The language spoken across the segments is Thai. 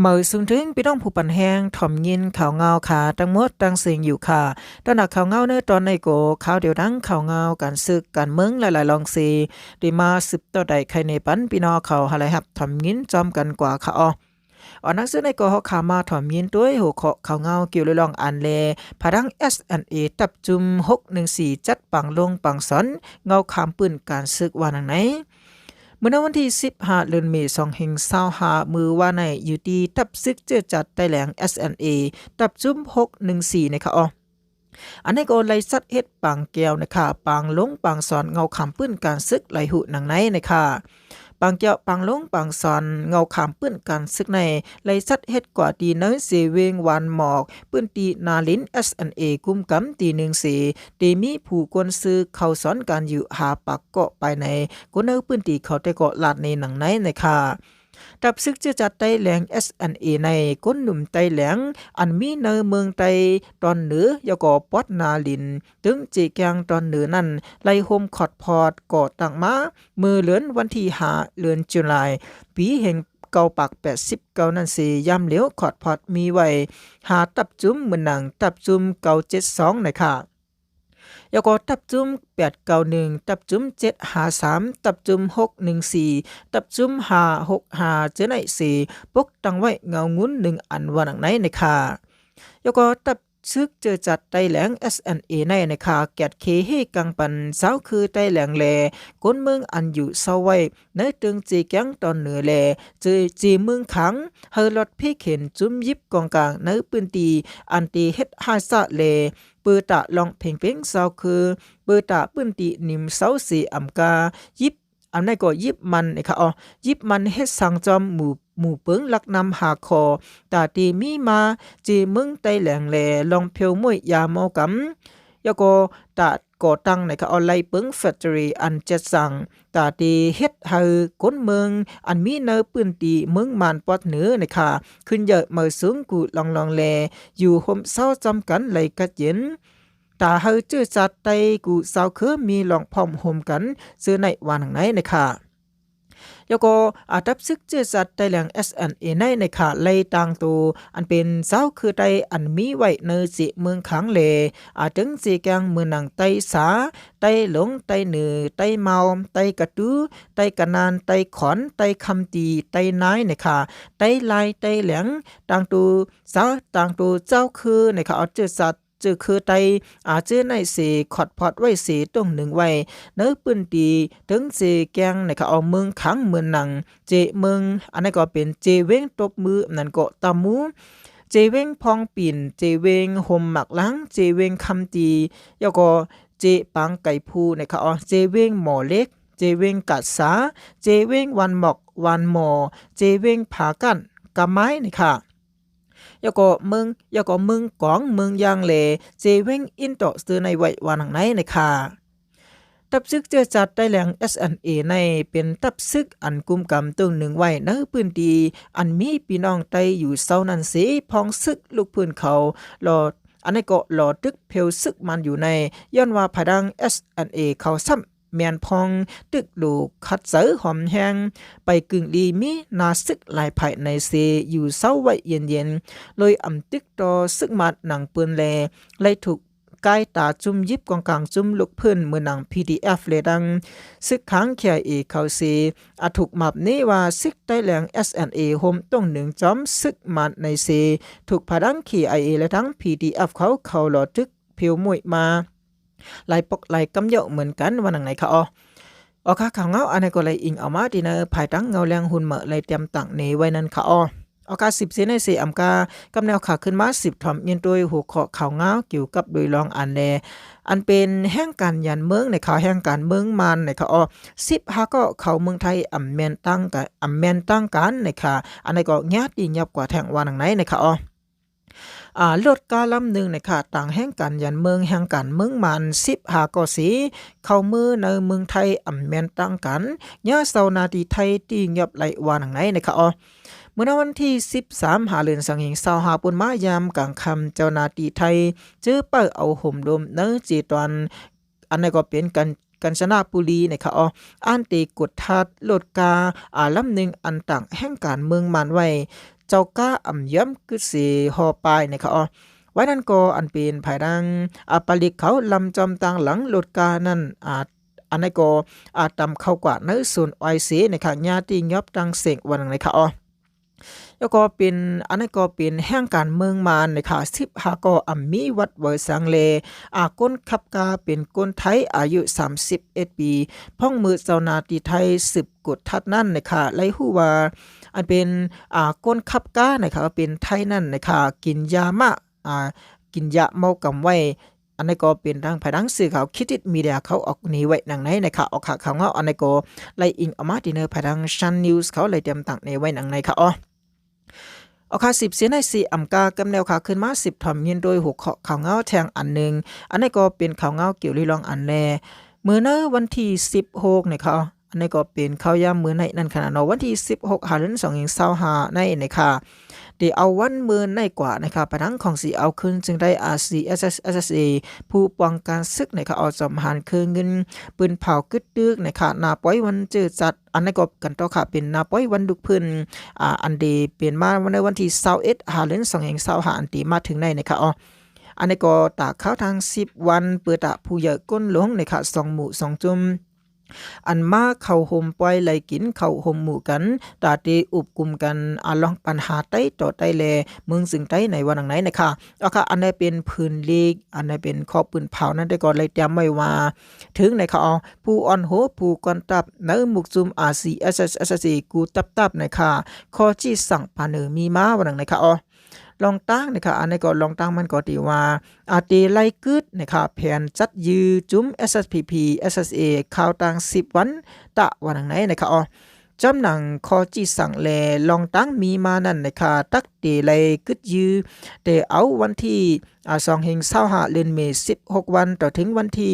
เหมยสูงถึงพี่น้องผู้ปันแหงถ่อมยินข่าวเงาขาตั้งมดตั้งเสียงอยู่ค่ะตอนหนักข่าวเงาเนื้อตอนในโกข่าวเดียวดังข่าวเงาการซึกการเมืองหลายๆลองซีได้มาสืบต่อใดใครในปันพี่น้องเขาหาไรหับถ่อมยินจอมกันกว่าค่ะอ๋อนักซื้อในกอฮขามาถ่อมยินด้วยหัวเคาะข่าวเงาเกี่ยวลองอันเลพาดัง S&A ตับจุม614จัดปังลงปังสอนเงาขามปืนการซึกวานังไหนเมื่อวันที่15เดือนเมษายน25มือว่าในอยู่ดีตับซึกเจอจัดไต้แหลง S&A ตับจุม614นะคะอันนี้ก็ไล่สัดเฮ็ดปังแก้วนะคะปังลงปังสอนเงาขามปื้นการซึกไหลหุหนังไหนนะคะปังแก้วปังลงปังสอนเงาขามปื้นการซึกในไล่สัดเฮ็ดกว่าดีเนยเสเวงวันหมอกปื้นตีนาลิน S&A กุมกำตี1เสเตมีผู้กวนซื้อเข้าสอนการอยู่หาปักเกาะไปในก็เนอปื้นตีเขาได้เกาะลาดในหนังไหนนะคะดับซึกเจอจัดไต้แหลง S&A ในก้นหนุ่มไต้แหลงอันมีเนอเมืองไต้ตอนเหนือยก็ปอดนาลินถึงจีแกงตอนเหนือนั่นไล่โฮมคอดพอดก่อตั้งมามือเลือนวันที่5เดือนตุลาปีแห่งเก่าปัก89นั่นสิยามเหลียวคอดพอดมีไว้หาตับจุ้มมือหนังตับจุ้ม972นะคะยก็ตับจุ้ม891ตับจุ้ม753ตับจุ้ม614ตับจุ้ม565เจอไหนสิปกตั้งไว้เงางุ้น1อันวันไหนนะคะยก็ตับซึกเจอจัดไต้แหลง S&A ในนะคะแกดเคเฮกังปันสาวคือไต้แหลงแลก้นเมืองอันอยู่เศร้าไว้ในตึงจีแกงตอนเหนือแลจีเมืองขังเฮลอดพี่เข็นจุ้มยิบกองกลางในปืนตีอันตีเฮ็ดหาซะเลปือตะลองเพ่งเพ่งเศร้าคือปือตะปืนตีนิมเศร้าสีอำกายิบอันนั้นก็ยิบมันนะคะยิบมันเฮ็ดสังจอมหมู่เปิงลักนำหาคอตาตีมีมาจีเมืองไต้แหลงแลลองเพียวมวยยาเมากำยก็ตาก่อตั้งนะคะไล่เปิงแฟคทอรี่อันจะสั่งตาตีเฮ็ดให้คนเมืองอันมีเนอปืนตีเมืองมานปอดเหนือนะคะขึ้นเยอะเมื่อสูงกูลองแลอยู่ห่มเศร้าจำกันไหลกัดเย็นตาเฮาจื้อจัดไตกูสาวคือมีลองพร้อมห่มกันซื้อในวันไหนนะคะยก็อาตับซึกเจอจัดไต้แหลง S&A ในค่ะไล่ต่างตัวอันเป็นเจ้าคือไต้อันมีไว้ในสิเมืองขังเลถึงสิแกงเมืองหนังไต้สาไต้หลงไต้เหนือไต้เมาไต้กระตูไต้กะนานไต้ขอนไต้คำตีไต้นายค่ะไต้ลายไต้แหลงต่างตัวสาต่างตัวเจ้าคือค่ะเอาเจอจัดจือคือไตเจอในเสขอดพอดไว้เสตรงหนึ่งไว้เนื้อปืนตีถึงเสแกงนะคะเอาเมืองขังเมืองหนังเจเมืองอันนั้นก็เป็นเจเว้งตบมือนั่นก็ตามูเจเว้งพองปิ่นเจเว้งห่มหมักล้างเจเว้งคำตีแล้วก็เจปังไก่พูนะคะเจเว้งหมอเล็กเจเว้งกัดสาเจเว้งวันหมอกวันหมอเจเว้งผากันกะไม้นะคะยก็มึงกองเมืองยางเลเจเวงอินโตซื้อในไว้วานังไหนนะคะตับซึกเจอจัดได้แหลง S&A ในเป็นตับซึกอันกุมกำตึงหนึ่งไว้ในพื้นที่อันมีพี่น้องไตอยู่เศร้านั้นสิพองซึกลูกพื้นเขารออันนี้ก็รอตึกเพลซึกมันอยู่ในย้อนว่าผดัง S&A เขาซ้ำเมียนพองตึกดูคัดเสือหอมแหงไปกึ่งดีมีนาซึกหลายภายในเซอยู่เศร้าไว้เย็นๆเลยอำตึกต่อซึกมัดหนังปืนแลเลยถูกกายตาจุ่มยิบกองกลางจุ่มลุกพื้นเมื่อหนัง PDF เลยดังซึกค้างเขียเอเขาเซถูกมับนี้ว่าซึกใต้แหลง S&A โฮมต้องหนึ่งจอมซึกมัดในเซถูกพดังเขียเอและทั้ง PDF เขาหลอดตึกเพียวมวยมาลายปกลายกำเยาะเหมือนกันวันไหนค่ะค่ะข่าวเงาอันนี้ก็เลยอิงเอามาดีเนอภายตั้งเงาแรงหุ่นเหมะเลยเตรียมตั้งในไว้นั่นค่ะค่ะ10เซนในเสอำกากำแนวข่าวขึ้นมา10ถ่อมยินโดยหัวข้อข่าวเงาเกี่ยวกับโดยรองอันแลอันเป็นแห่งการยันเมืองในข่าวแห่งการเมืองมันในค่ะ10หาก็เข้าเมืองไทยอำแม่นตั้งกันในค่ะอันนี้ก็ญาติยับกว่าแทงว่าไหนในค่ะลดกาลำหนึ่งนะคะต่างแห่งกันยันเมืองแห่งกันเมืองมัน15ก็สีเข้ามือในเมืองไทยอำแม่นตั้งกันยาเซานาทีไทยตีเงียบไหลว่าไหนนะคะเมื่อวันที่13เดือนสิงหาคมปุ่นมายามกลางค่ำเจ้าหน้าที่ไทยเจอเปิดเอาห่มดมเนื้อจีตอนอันนี้ก็เป็นกัญชนาปุรีนะคะอันตีกดทัดลดกาลำหนึ่งอันต่างแห่งการเมืองมันไว้ เจ้าก้าย้ำกึดสีหอปลายนะคะอ๋อไว้นั่นก็อันเป็นภายดังปลิกเขาลำจอมต่างหลังหลุดกานั่นอันนี้ก็ตำเข้ากว่าในส่วนไอซีนะคะญาติยอบตังเสกวันนะคะอ๋อแล้วก็เป็นอันนี้ก็เป็นแห่งการเมืองมานนะคะ15ก็มีวัดเวอร์สังเลก้นขับกาเป็นคนไทยอายุ31ปีพ่องมือเจ้านาตีไทย10กดทัดนั่นนะคะไล่ฮู้ว่าอันเป็นก้นขับกานะคะเป็นไทยนั่นนะคะกินยามะกินยาเมากำไว้อันนี้ก็เป็นทางภายดังสื่อข่าวคิดติดมีเดียเขาออกนี้ไว้หนังไหนนะคะออกข่าวเงาอันนี้ก็ไล่อิงออกมาที่เนอภายดังชันนิวส์เขาเลยเตรียมตั้งในไว้หนังไหนค่ะเอาค่ะ10เสียใน4กากำแนวค่ะขึ้นมา10ถ่อมยินโดยหัวข่าวเงาแทงอันนึงอันนี้ก็เป็นข่าวเงาเกี่ยวลีลองอันแลมื้อเนอวันที่16นะคะอันนี้ก็เป็นข่าวยามมื้อในนั่นขนาดเนาะวันที่16เดือน225ในนะคะเดี๋ยวเอาวันมื้อในกว่านะคะปะทั้งของสิเอาขึ้นจึงได้ RCSSA ผู้ป้องกันศึกนะคะเอาสำหารคือเงินปืนเผากึดดึกนะคะนาป้อยวันเจอจัดอันนี้ก็กันต่อค่ะเป็นนาป้อยวันดุกพื้นอันเดเป็นมาในวันที่21เดือน225อันตีมาถึงในนะคะอันนี้ก็ตากเข้าทาง10วันเปิดผู้ใหญ่ก้นหลวงนะคะ2หมู่2จุ่มอันมาเข้าห่มปล่อยไหลกินเข้าห่มหมู่กันตาตีอุบกลุ่มกันลองปัญหาใต้ต่อใต้แลเมืองสึงใต้ในวันไหนนะคะเอาค่ะอันนี้เป็นพื้นลีกอันนี้เป็นข้อปืนเผานั้นได้ก่อนเลยเตรียมไว้ว่าถึงในค่ะผู้อ่อนโหผู้ก่อนตับในหมุกซุม RCSSA กูตับนะคะข้อที่สั่งปาเนอมีมาวันไหนนะคะลองตั้งนะคะอันนี้ก็ลองตั้งมันก็ตีว่าตีไล่กึดนะคะแผนจัดยือจุ้ม SSPP SSA ข่าวต่าง10วันตะวันไหนนะคะจำหนังคอจีสั่งแลลองตั้งมีมานั่นนะคะตักตีไล่กึดยือแต่เอาวันที่2/25เดือนเมษายน16วันต่อถึงวันที่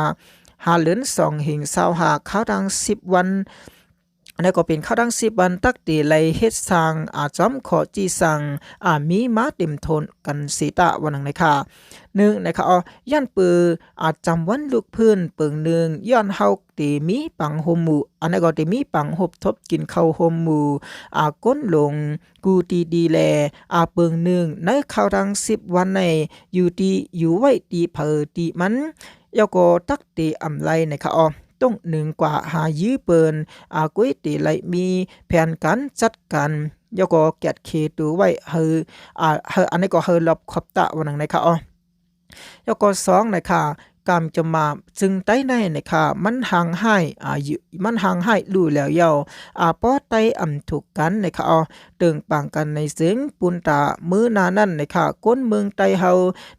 25เดือน2/25ข่าวต่าง10วันอันนี้ก็เป็นข้าวดัง10วันตักตีไลเฮ็ดสร้างจอมขอจีสังมีมาเต็มทนกันสีตะวันนึงนะคะ1นะคะย่านปือจำวันลูกพื้นเปิงนึงย้อนเฮาตีมีปังโฮมหมู่อันนี้ก็ตีมีปังหบทบกินข้าวโฮมหมู่ก้นลงกูตีดีแลเปิงนึงในข้าวดัง10วันในอยู่ไว้ตีเผอตีมันยาก็ตักตีไลนะคะต้อง1กว่าหายื้อเปิ้นกุ้ยตีไหลมีแผนการจัดการยก็แกดเคตูไว้เฮอันนี้ก็เฮรอบขอบตะวันนึงนะคะยก็2นะคะกามจะมาจึงใต้ในนะคะมันห่างหายมันห่างหายรู้แล้วยาวป้อไตถูกกันนะคะตึงปังกันในเสียงปุนตามื้อนานั่นนะคะก้นเมืองไตเฮา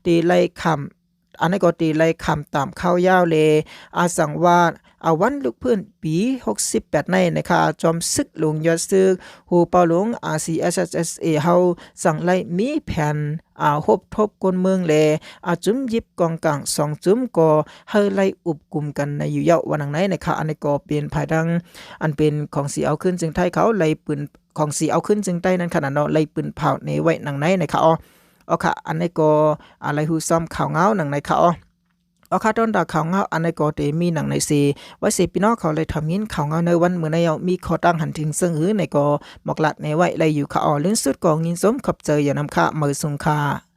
ตีไล่คำอันนี้ก็ตีไล่คำตามข้าวยาวเลยสังวาดวันลูกเพื่อนปี68ในนะคะจอมซึกลงยอดซึกหูเปาหลง RCSSA เฮาสั่งไล่มีแผ่นหบทบกนเมืองแลจุ้มยิบกองกลาง2จุ้มก็เฮาไล่อุบกลุ่มกันในอยู่เยาวันไหนนะคะอันนี้ก็เป็นภายดังอันเป็นของสีเอาขึ้นจึงไทยเขาไล่ปืนของสีเอาขึ้นจึงใต้นั้นขนาดเนาะไล่ปืนเผาในไว้หนังไหนนะคะค่ะอันนี้ก็อะไรฮู้ซ้อมข่าวเงาหนังไหนค่ะค่ะตอนดาข่าวเงาอันในก็เตมีหนังในซีไว้สิพี่น้องเขาเลยทำยินข่าวเงาในวันเมื่อในมีขอตั้งหันถึงซึ่งหือในก็หมอกลัดในไว้เลยอยู่ค่ะลิ้นสุดกองยินสมขับเจออย่านำค่ะมือสุงค่ะ